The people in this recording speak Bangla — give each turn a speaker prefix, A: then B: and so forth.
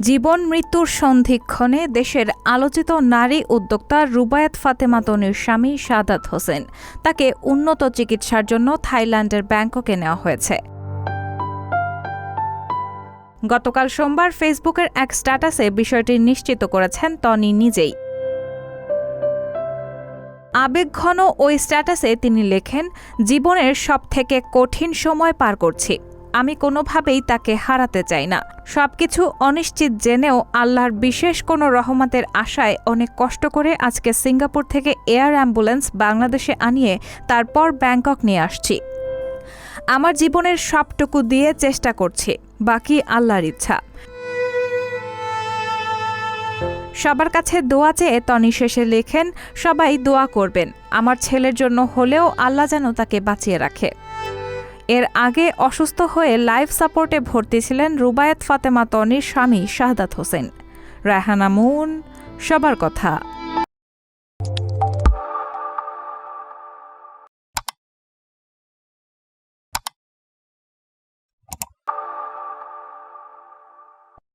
A: জীবন মৃত্যুর সন্ধিক্ষণে দেশের আলোচিত নারী উদ্যোক্তা রুবায়েত ফাতেমা তনির স্বামী সাদাত হোসেন তাকে উন্নত চিকিৎসার জন্য থাইল্যান্ডের ব্যাংককে নেওয়া হয়েছে। গতকাল সোমবার ফেসবুকের এক স্ট্যাটাসে বিষয়টি নিশ্চিত করেছেন তনি নিজেই। আবেগঘন ওই স্ট্যাটাসে তিনি লেখেন, জীবনের সবথেকে কঠিন সময় পার করছি। আমি কোনোভাবেই তাকে হারাতে চাই না। সবকিছু অনিশ্চিত জেনেও আল্লাহর বিশেষ কোনো রহমতের আশায় অনেক কষ্ট করে আজকে সিঙ্গাপুর থেকে এয়ার অ্যাম্বুলেন্স বাংলাদেশে আনিয়ে তারপর ব্যাংকক নিয়ে আসছি। আমার জীবনের সবটুকু দিয়ে চেষ্টা করছি, বাকি আল্লাহর ইচ্ছা। সবার কাছে দোয়া চেয়ে তনি শেষে লেখেন, সবাই দোয়া করবেন আমার ছেলের জন্য হলেও আল্লাহ যেন তাকে বাঁচিয়ে রাখে। এর আগে অসুস্থ হয়ে লাইফ সাপোর্টে ভর্তি ছিলেন রুবায়েত ফাতেমা তনির স্বামী সাদাত হোসেন। রায়হানা মুন, সবার কথা।